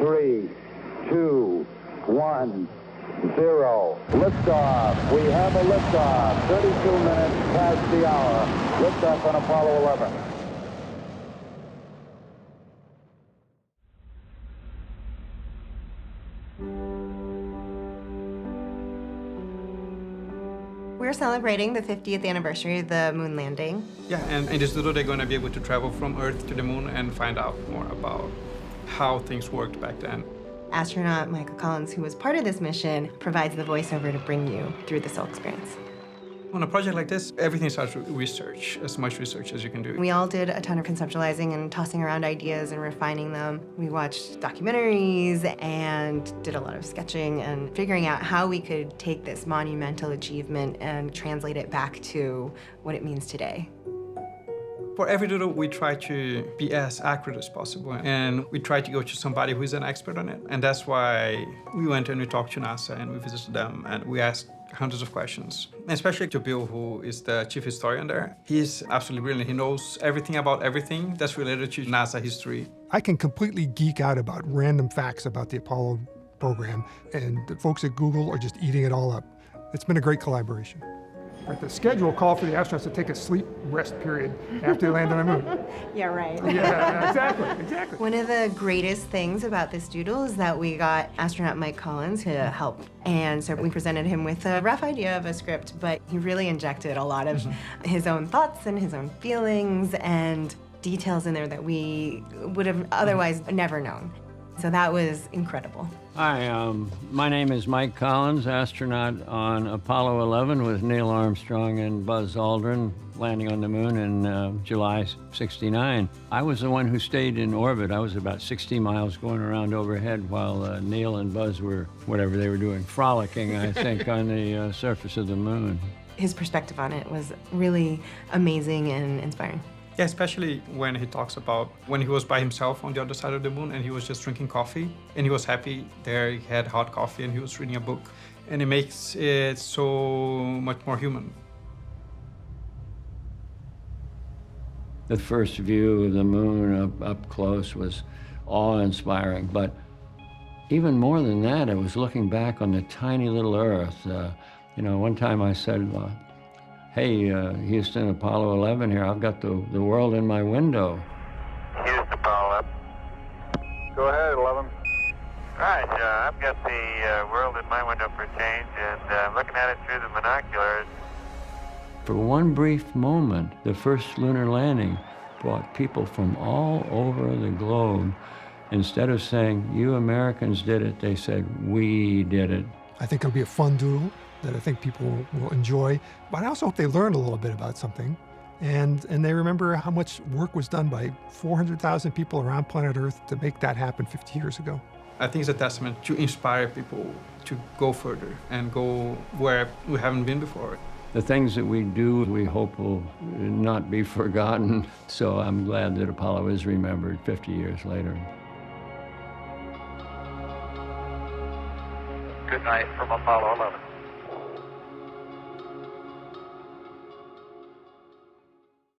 3, 2, 1, 0. Liftoff. We have a liftoff. 32 minutes past the hour. Liftoff on Apollo 11. We're celebrating the 50th anniversary of the moon landing. Yeah, and in this doodle, they're going to be able to travel from Earth to the moon and find out more about how things worked back then. Astronaut Michael Collins, who was part of this mission, provides the voiceover to bring you through this whole experience. On a project like this, everything starts with research, as much research as you can do. We all did a ton of conceptualizing and tossing around ideas and refining them. We watched documentaries and did a lot of sketching and figuring out how we could take this monumental achievement and translate it back to what it means today. For every doodle, we try to be as accurate as possible, and we try to go to somebody who is an expert on it. And that's why we went and we talked to NASA and we visited them and we asked hundreds of questions. And especially to Bill, who is the chief historian there. He's absolutely brilliant. He knows everything about everything that's related to NASA history. I can completely geek out about random facts about the Apollo program, and the folks at Google are just eating it all up. It's been a great collaboration. Right, the schedule called for the astronauts to take a sleep rest period after they land on the moon. Yeah, right. Yeah, exactly. One of the greatest things about this doodle is that we got astronaut Mike Collins to help. And so we presented him with a rough idea of a script, but he really injected a lot of his own thoughts and his own feelings and details in there that we would have otherwise never known. So that was incredible. Hi, my name is Mike Collins, astronaut on Apollo 11 with Neil Armstrong and Buzz Aldrin, landing on the moon in July '69. I was the one who stayed in orbit. I was about 60 miles going around overhead while Neil and Buzz were, whatever they were doing, frolicking, I think, on the surface of the moon. His perspective on it was really amazing and inspiring. Yeah, especially when he talks about when he was by himself on the other side of the moon and he was just drinking coffee and he was happy there. He had hot coffee and he was reading a book, and it makes it so much more human. The first view of the moon up close was awe-inspiring, but even more than that, it was looking back on the tiny little Earth. You know, one time I said, hey, Houston, Apollo 11 here. I've got the world in my window. Houston, Apollo 11. Go ahead, 11. Right, I've got the world in my window for change, and I'm looking at it through the binoculars. For one brief moment, the first lunar landing brought people from all over the globe. Instead of saying, you Americans did it, they said, we did it. I think it'll be a fun doodle that I think people will enjoy, but I also hope they learn a little bit about something, and they remember how much work was done by 400,000 people around planet Earth to make that happen 50 years ago. I think it's a testament to inspire people to go further and go where we haven't been before. The things that we do, we hope will not be forgotten, so I'm glad that Apollo is remembered 50 years later. Good night from Apollo 11.